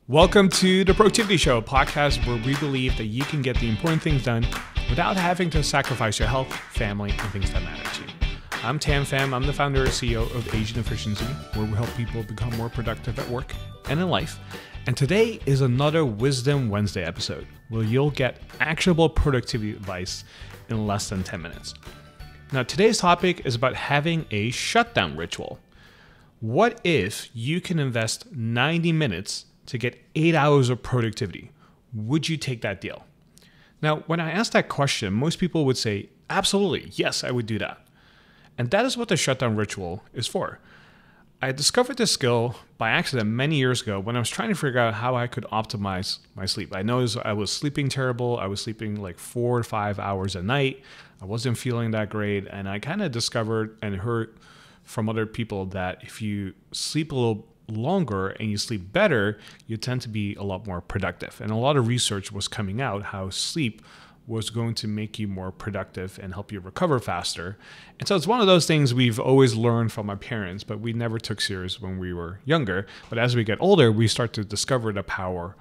Welcome to the Productivity Show, a podcast where we believe that you can get the important things done without having to sacrifice your health, family, and things that matter to you. I'm Tam Pham. I'm the founder and CEO of Asian Efficiency, where we help people become more productive at work and in life. And today is another Wisdom Wednesday episode, where you'll get actionable productivity advice in less than 10 minutes. Now, today's topic is about having a shutdown ritual. What if you can invest 90 minutes to get 8 hours of productivity? Would you take that deal? Now, when I ask that question, most people would say, absolutely, yes, I would do that. And that is what the shutdown ritual is for. I discovered this skill by accident many years ago when I was trying to figure out how I could optimize my sleep. I noticed I was sleeping terrible. I was sleeping like 4 to 5 hours a night. I wasn't feeling that great. And I kind of discovered and heard from other people that if you sleep a little longer and you sleep better, you tend to be a lot more productive. And a lot of research was coming out how sleep was going to make you more productive and help you recover faster. And so it's one of those things we've always learned from our parents, but we never took serious when we were younger. But as we get older, we start to discover the power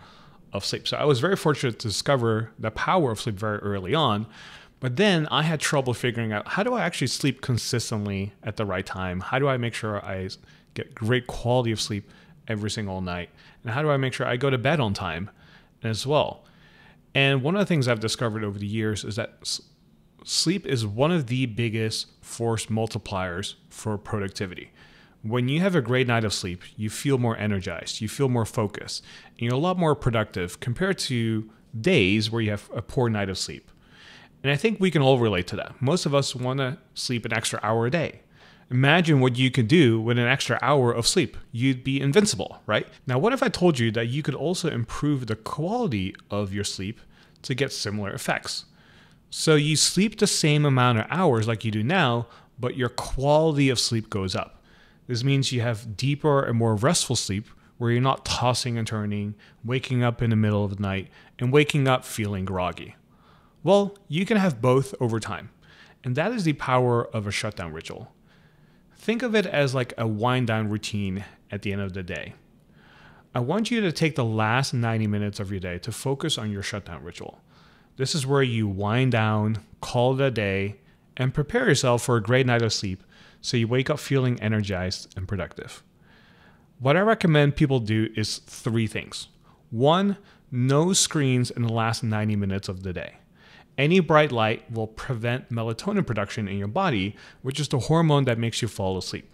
of sleep. So I was very fortunate to discover the power of sleep very early on. But then I had trouble figuring out, how do I actually sleep consistently at the right time? How do I make sure I get great quality of sleep every single night? And how do I make sure I go to bed on time as well? And one of the things I've discovered over the years is that sleep is one of the biggest force multipliers for productivity. When you have a great night of sleep, you feel more energized, you feel more focused, and you're a lot more productive compared to days where you have a poor night of sleep. And I think we can all relate to that. Most of us want to sleep an extra hour a day. Imagine what you could do with an extra hour of sleep. You'd be invincible, right? Now, what if I told you that you could also improve the quality of your sleep to get similar effects? So you sleep the same amount of hours like you do now, but your quality of sleep goes up. This means you have deeper and more restful sleep where you're not tossing and turning, waking up in the middle of the night, and waking up feeling groggy. Well, you can have both over time. And that is the power of a shutdown ritual. Think of it as like a wind down routine at the end of the day. I want you to take the last 90 minutes of your day to focus on your shutdown ritual. This is where you wind down, call it a day, and prepare yourself for a great night of sleep so you wake up feeling energized and productive. What I recommend people do is 3 things. 1, no screens in the last 90 minutes of the day. Any bright light will prevent melatonin production in your body, which is the hormone that makes you fall asleep.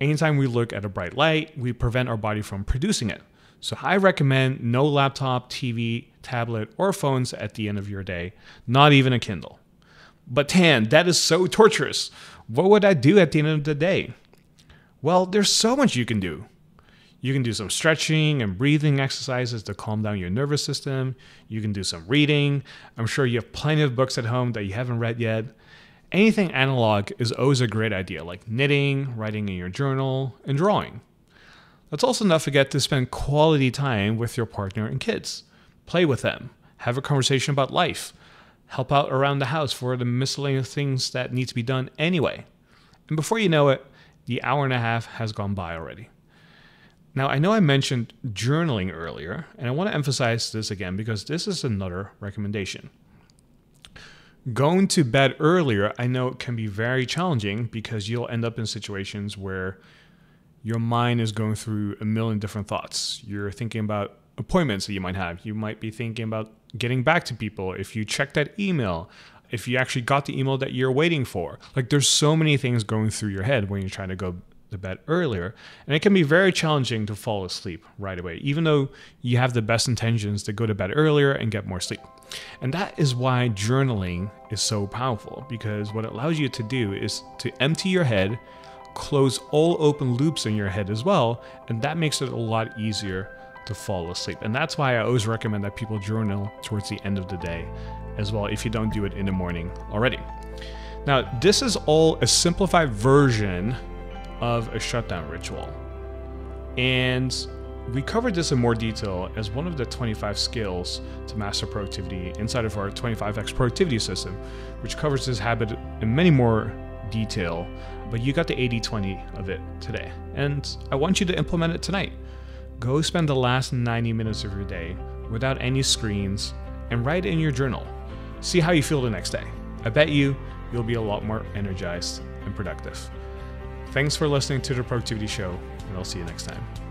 Anytime we look at a bright light, we prevent our body from producing it. So I recommend no laptop, TV, tablet, or phones at the end of your day, not even a Kindle. But Tan, that is so torturous. What would I do at the end of the day? Well, there's so much you can do. You can do some stretching and breathing exercises to calm down your nervous system. You can do some reading. I'm sure you have plenty of books at home that you haven't read yet. Anything analog is always a great idea, like knitting, writing in your journal, and drawing. Let's also not forget to spend quality time with your partner and kids. Play with them. Have a conversation about life. Help out around the house for the miscellaneous things that need to be done anyway. And before you know it, the hour and a half has gone by already. Now, I know I mentioned journaling earlier, and I want to emphasize this again because this is another recommendation. Going to bed earlier, I know it can be very challenging because you'll end up in situations where your mind is going through a million different thoughts. You're thinking about appointments that you might have. You might be thinking about getting back to people. If you check that email, if you actually got the email that you're waiting for. Like, there's so many things going through your head when you're trying to go to bed earlier, and it can be very challenging to fall asleep right away, even though you have the best intentions to go to bed earlier and get more sleep. And that is why journaling is so powerful, because what it allows you to do is to empty your head, close all open loops in your head as well, and that makes it a lot easier to fall asleep. And that's why I always recommend that people journal towards the end of the day as well, if you don't do it in the morning already. Now, this is all a simplified version of a shutdown ritual. And we covered this in more detail as one of the 25 skills to master productivity inside of our 25X productivity system, which covers this habit in many more detail, but you got the 80-20 of it today. And I want you to implement it tonight. Go spend the last 90 minutes of your day without any screens and write in your journal. See how you feel the next day. I bet you'll be a lot more energized and productive. Thanks for listening to the Productivity Show, and I'll see you next time.